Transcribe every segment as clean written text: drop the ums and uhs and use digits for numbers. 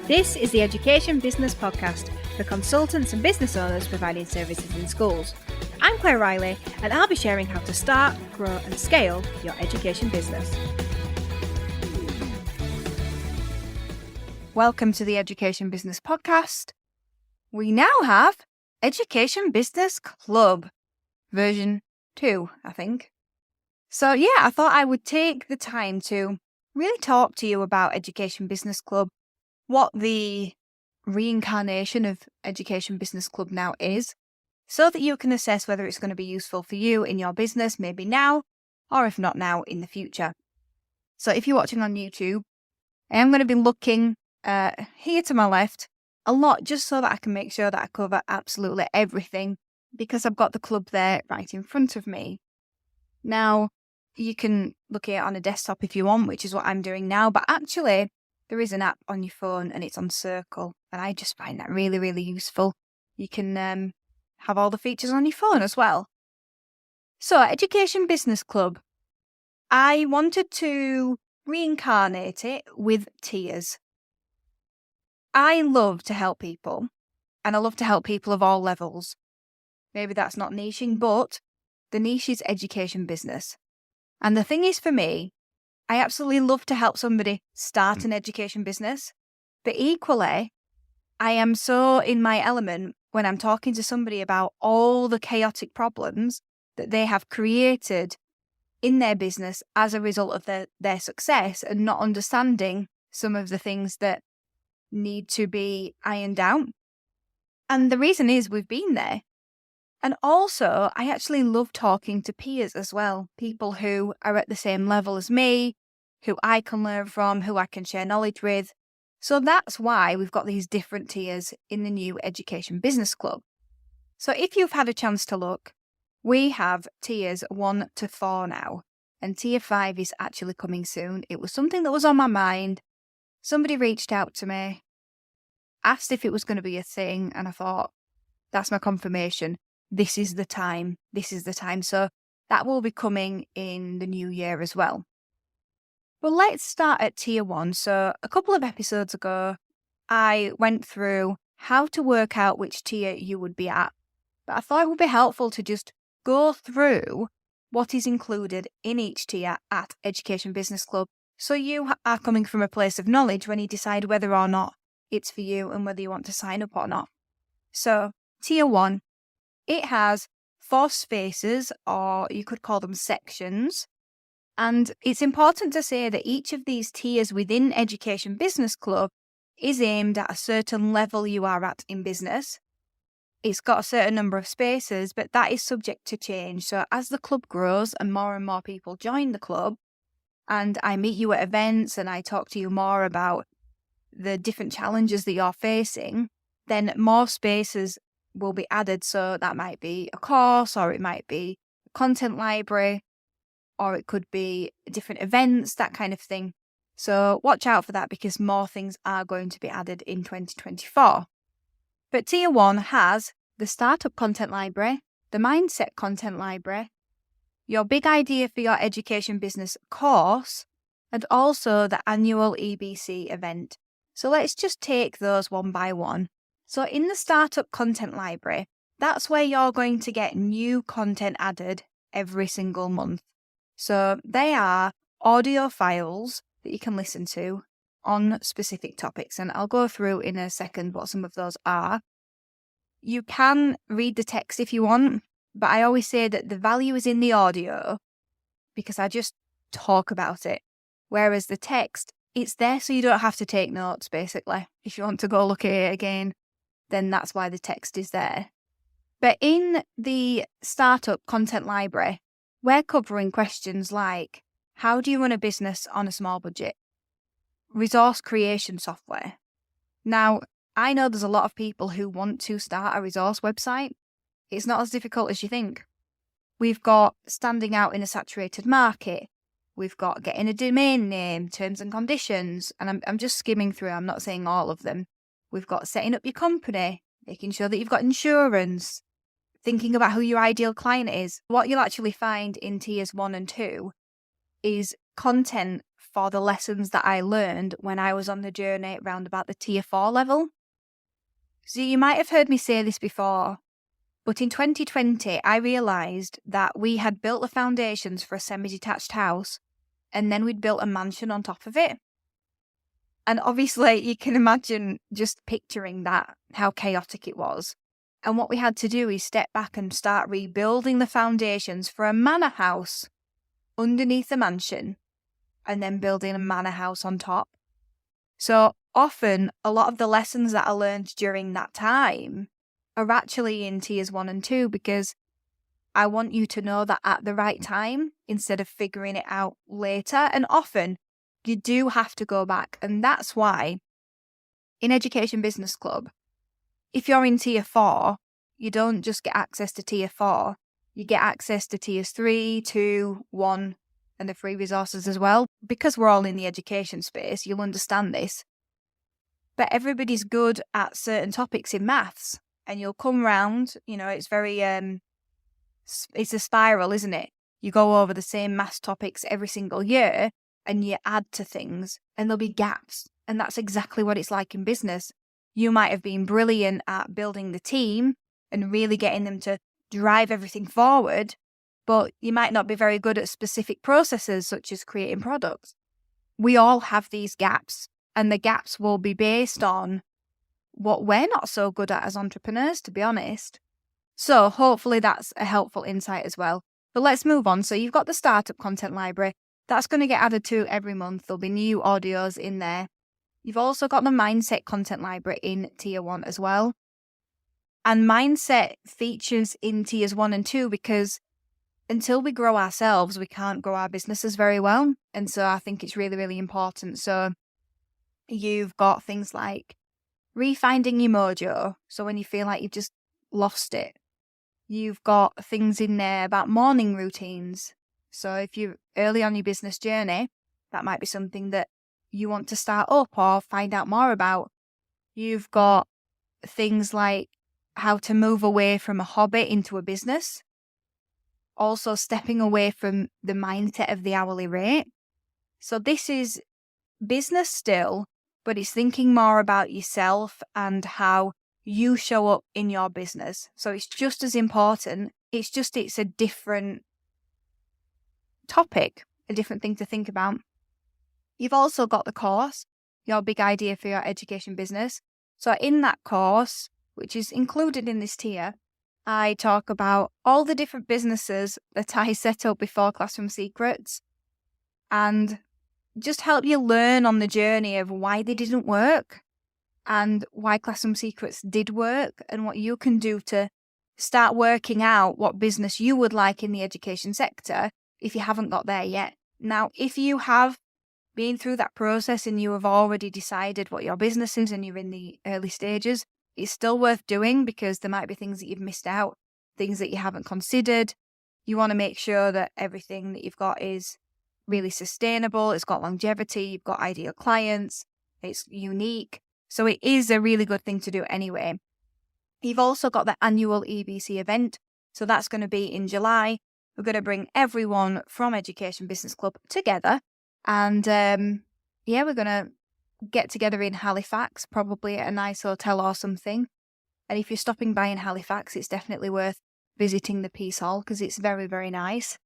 This is the Education Business Podcast for consultants and business owners providing services in schools. I'm Claire Riley, and I'll be sharing how to start, grow, and scale your education business. Welcome to the Education Business Podcast. We now have Education Business Club, version 2, I think. So yeah, I thought I would take the time to really talk to you about Education Business Club, what the reincarnation of Education Business Club now is, so that you can assess whether it's going to be useful for you in your business, maybe now, or if not now, in the future. So if you're watching on YouTube, I am going to be looking here to my left a lot, just so that I can make sure that I cover absolutely everything, because I've got the club there right in front of me. Now, you can look at it on a desktop if you want, which is what I'm doing now, but actually there is an app on your phone and it's on Circle, and I just find that really, really useful. You can have all the features on your phone as well. So, Education Business Club, I wanted to reincarnate it with tiers. I love to help people, and I love to help people of all levels. Maybe that's not niching, but the niche is education business. And the thing is, for me, I absolutely love to help somebody start an education business, but equally, I am so in my element when I'm talking to somebody about all the chaotic problems that they have created in their business as a result of their success, and not understanding some of the things that need to be ironed out. And the reason is we've been there. And also, I actually love talking to peers as well, people who are at the same level as me, who I can learn from, who I can share knowledge with. So that's why we've got these different tiers in the new Education Business Club. So if you've had a chance to look, we have tiers 1 to 4 now, and tier 5 is actually coming soon. It was something that was on my mind. Somebody reached out to me, asked if it was going to be a thing, and I thought, that's my confirmation. This is the time. This is the time. So that will be coming in the new year as well. Well, let's start at tier 1. So a couple of episodes ago, I went through how to work out which tier you would be at. But I thought it would be helpful to just go through what is included in each tier at Education Business Club, so you are coming from a place of knowledge when you decide whether or not it's for you and whether you want to sign up or not. So tier 1, it has 4 spaces, or you could call them sections. And it's important to say that each of these tiers within Education Business Club is aimed at a certain level you are at in business. It's got a certain number of spaces, but that is subject to change. So as the club grows and more people join the club, and I meet you at events and I talk to you more about the different challenges that you're facing, then more spaces will be added. So that might be a course, or it might be a content library, or it could be different events, that kind of thing. So watch out for that, because more things are going to be added in 2024. But tier 1 has the startup content library, the mindset content library, your big idea for your education business course, and also the annual EBC event. So let's just take those one by one. So in the startup content library, that's where you're going to get new content added every single month. So they are audio files that you can listen to on specific topics, and I'll go through in a second what some of those are. You can read the text if you want, but I always say that the value is in the audio, because I just talk about it. Whereas the text, it's there so you don't have to take notes, basically. If you want to go look at it again, then that's why the text is there. But in the startup content library, we're covering questions like, how do you run a business on a small budget? Resource creation software. Now, I know there's a lot of people who want to start a resource website. It's not as difficult as you think. We've got standing out in a saturated market. We've got getting a domain name, terms and conditions, and I'm just skimming through, I'm not saying all of them. We've got setting up your company, making sure that you've got insurance, thinking about who your ideal client is. What you'll actually find in tiers 1 and 2 is content for the lessons that I learned when I was on the journey around about the tier 4 level. So you might have heard me say this before, but in 2020, I realised that we had built the foundations for a semi-detached house, and then we'd built a mansion on top of it. And obviously, you can imagine just picturing that, how chaotic it was. And what we had to do is step back and start rebuilding the foundations for a manor house underneath the mansion, and then building a manor house on top. So often, a lot of the lessons that I learned during that time are actually in tiers 1 and 2, because I want you to know that at the right time instead of figuring it out later. And often you do have to go back. And that's why in Education Business Club, if you're in tier 4, you don't just get access to tier 4, you get access to tiers 3, 2, 1, and the free resources as well. Because we're all in the education space, you'll understand this. But everybody's good at certain topics in maths, and you'll come round, it's very, it's a spiral, isn't it? You go over the same maths topics every single year and you add to things, and there'll be gaps. And that's exactly what it's like in business. You might have been brilliant at building the team and really getting them to drive everything forward, but you might not be very good at specific processes such as creating products. We all have these gaps, and the gaps will be based on what we're not so good at as entrepreneurs, to be honest. So hopefully that's a helpful insight as well. But let's move on. So you've got the startup content library. That's going to get added to every month. There'll be new audios in there. You've also got the mindset content library in tier 1 as well. And mindset features in tiers 1 and 2 because until we grow ourselves, we can't grow our businesses very well. And so I think it's really, really important. So you've got things like refinding your mojo. So when you feel like you've just lost it. You've got things in there about morning routines. So if you're early on your business journey, that might be something that you want to start up or find out more about. You've got things like how to move away from a hobby into a business. Also stepping away from the mindset of the hourly rate. So this is business still, but it's thinking more about yourself and how you show up in your business. So it's just as important. It's a different topic, a different thing to think about. You've also got the course, your big idea for your education business. So in that course, which is included in this tier, I talk about all the different businesses that I set up before Classroom Secrets and just help you learn on the journey of why they didn't work and why Classroom Secrets did work and what you can do to start working out what business you would like in the education sector if you haven't got there yet. Now, if you have been through that process and you have already decided what your business is and you're in the early stages, it's still worth doing because there might be things that you've missed out, things that you haven't considered. You want to make sure that everything that you've got is really sustainable, it's got longevity, you've got ideal clients, it's unique. So it is a really good thing to do anyway. You've also got the annual EBC event. So that's going to be in July. We're going to bring everyone from Education Business Club together. And we're going to get together in Halifax, probably at a nice hotel or something. And if you're stopping by in Halifax, it's definitely worth visiting the Peace Hall because it's very, very nice.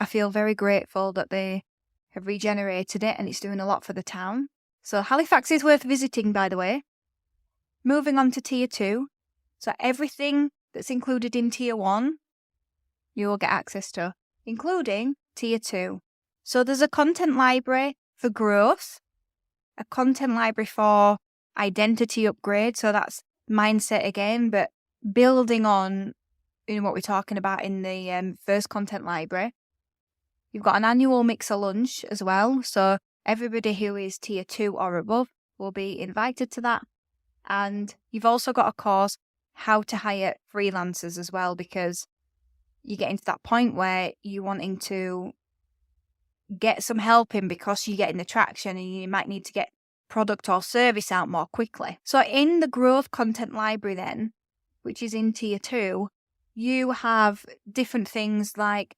I feel very grateful that they have regenerated it and it's doing a lot for the town. So Halifax is worth visiting, by the way. Moving on to tier 2. So everything that's included in tier 1, you will get access to, including tier 2. So there's a content library for growth, a content library for identity upgrade. So that's mindset again, but building on what we're talking about in the first content library. You've got an annual mixer lunch as well. So everybody who is tier 2 or above will be invited to that. And you've also got a course, how to hire freelancers as well, because you're getting to that point where you're wanting to get some help in because you're getting the traction and you might need to get product or service out more quickly. So in the growth content library then, which is in tier 2, you have different things like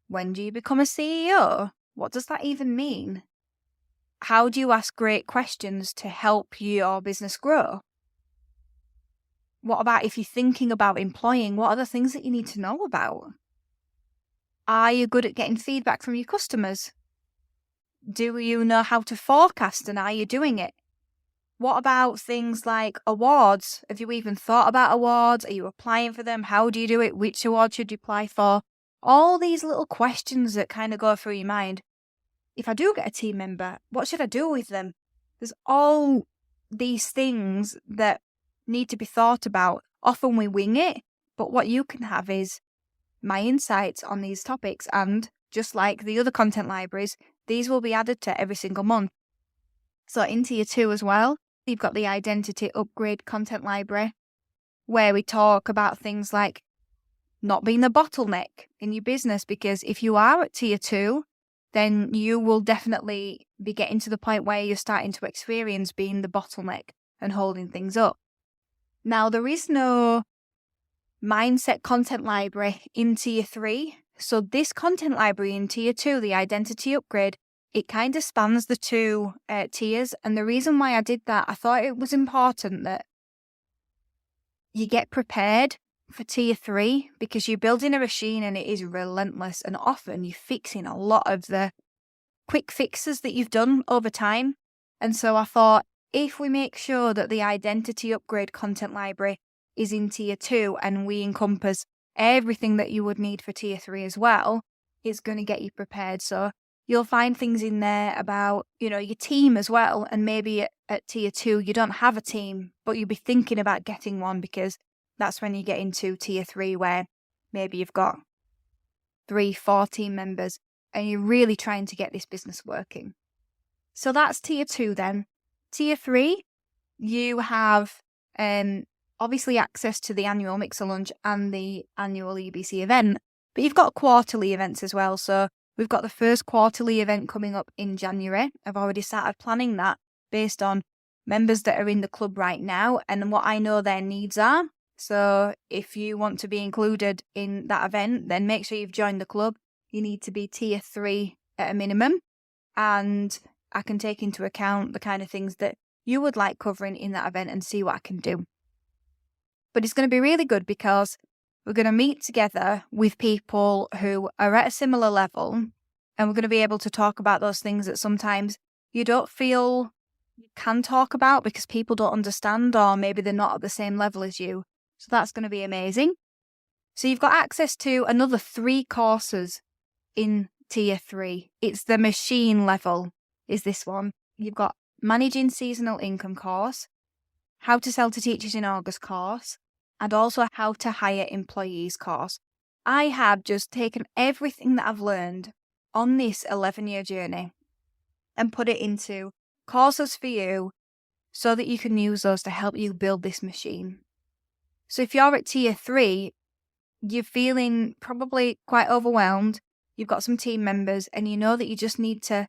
when do you become a CEO? What does that even mean? How do you ask great questions to help your business grow? What about if you're thinking about employing? What are the things that you need to know about? Are you good at getting feedback from your customers? Do you know how to forecast, and are you doing it? What about things like awards? Have you even thought about awards? Are you applying for them? How do you do it? Which award should you apply for? All these little questions that kind of go through your mind. If I do get a team member, what should I do with them? There's all these things that need to be thought about. Often we wing it, but what you can have is my insights on these topics, and just like the other content libraries, these will be added to every single month. So in Tier 2 as well, you've got the Identity Upgrade content library, where we talk about things like not being the bottleneck in your business, because if you are at Tier 2, then you will definitely be getting to the point where you're starting to experience being the bottleneck and holding things up. Now, there is no mindset content library in Tier 3. So this content library in Tier 2, the Identity Upgrade, it kind of spans the two tiers. And the reason why I did that, I thought it was important that you get prepared for Tier 3, because you're building a machine and it is relentless. And often you're fixing a lot of the quick fixes that you've done over time. And so I thought, if we make sure that the Identity Upgrade content library is in Tier 2 and we encompass everything that you would need for Tier 3 as well, it's going to get you prepared. So you'll find things in there about, your team as well. And maybe at Tier 2, you don't have a team, but you'll be thinking about getting one, because that's when you get into Tier 3, where maybe you've got 3-4 team members and you're really trying to get this business working. So that's Tier 2 then. Tier 3, you have obviously access to the annual Mixer Lunch and the annual EBC event, but you've got quarterly events as well. So we've got the first quarterly event coming up in January. I've already started planning that based on members that are in the club right now and what I know their needs are. So if you want to be included in that event, then make sure you've joined the club. You need to be Tier 3 at a minimum, and I can take into account the kind of things that you would like covering in that event and see what I can do. But it's going to be really good, because we're going to meet together with people who are at a similar level, and we're going to be able to talk about those things that sometimes you don't feel you can talk about because people don't understand, or maybe they're not at the same level as you. So that's going to be amazing. So you've got access to another 3 courses in Tier 3. It's the machine level is this one. You've got Managing Seasonal Income course, How to Sell to Teachers in August course, and also How to Hire Employees course. I have just taken everything that I've learned on this 11-year journey and put it into courses for you so that you can use those to help you build this machine. So if you're at Tier 3, you're feeling probably quite overwhelmed, you've got some team members, and you know that you just need to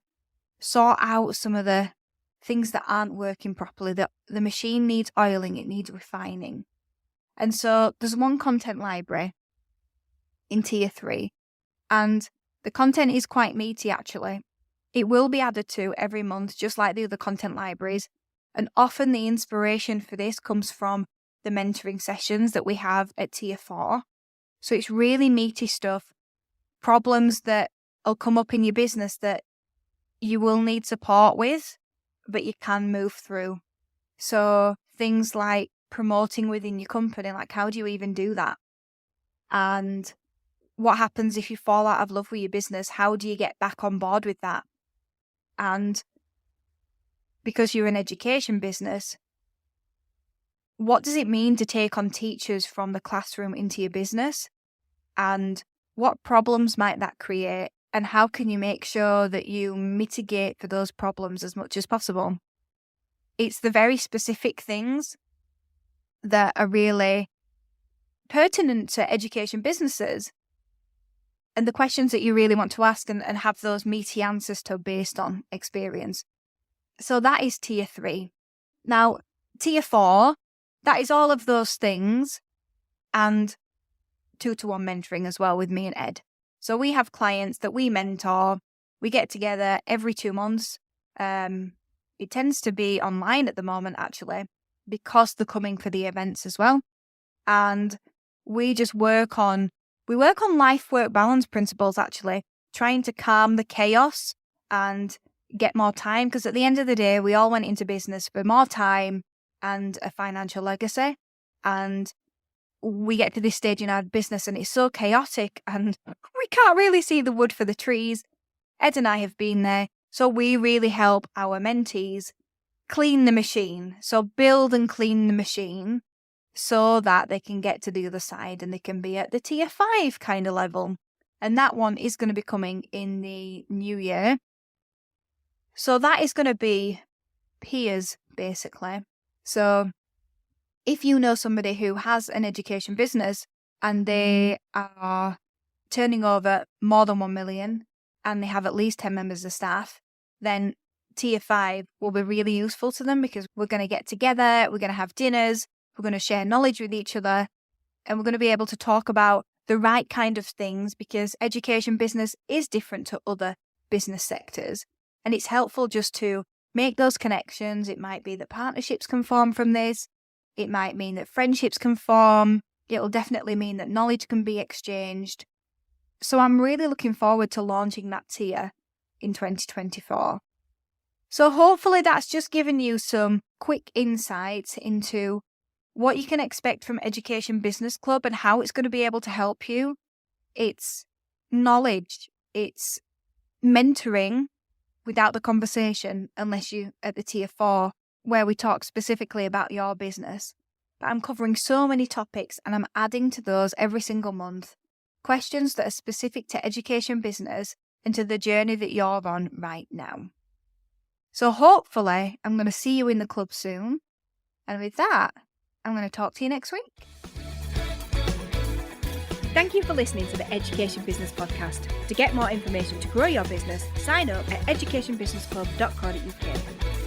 sort out some of the things that aren't working properly. The machine needs oiling, it needs refining. And so there's one content library in Tier 3, and the content is quite meaty actually. It will be added to every month, just like the other content libraries. And often the inspiration for this comes from the mentoring sessions that we have at Tier 4. So it's really meaty stuff, problems that will come up in your business that you will need support with, but you can move through. So things like promoting within your company, like how do you even do that? And what happens if you fall out of love with your business? How do you get back on board with that? And because you're an education business, what does it mean to take on teachers from the classroom into your business? And what problems might that create? And how can you make sure that you mitigate for those problems as much as possible? It's the very specific things that are really pertinent to education businesses, and the questions that you really want to ask and have those meaty answers to based on experience. So that is Tier 3. Now, Tier 4, that is all of those things, and 2-to-1 mentoring as well with me and Ed. So we have clients that we mentor. We get together every 2 months. It tends to be online at the moment, actually, because they're coming for the events as well. And we just work on life-work balance principles, actually, trying to calm the chaos and get more time. Because at the end of the day, we all went into business for more time and a financial legacy. And we get to this stage in our business and it's so chaotic and we can't really see the wood for the trees. Ed and I have been there. So we really help our mentees clean the machine. So build and clean the machine so that they can get to the other side and they can be at the tier 5 kind of level. And that one is going to be coming in the new year. So that is going to be peers, basically. So if you know somebody who has an education business and they are turning over more than 1 million and they have at least 10 members of staff, then tier 5 will be really useful to them because we're going to get together, we're going to have dinners, we're going to share knowledge with each other, and we're going to be able to talk about the right kind of things because education business is different to other business sectors. And it's helpful just to make those connections. It might be that partnerships can form from this. It might mean that friendships can form. It'll definitely mean that knowledge can be exchanged. So I'm really looking forward to launching that tier in 2024. So hopefully that's just given you some quick insights into what you can expect from Education Business Club and how it's going to be able to help you. It's knowledge, it's mentoring without the conversation, unless you at the tier 4, where we talk specifically about your business. But I'm covering so many topics and I'm adding to those every single month. Questions that are specific to education business and to the journey that you're on right now. So hopefully I'm going to see you in the club soon. And with that, I'm going to talk to you next week. Thank you for listening to the Education Business Podcast. To get more information to grow your business, sign up at educationbusinessclub.co.uk.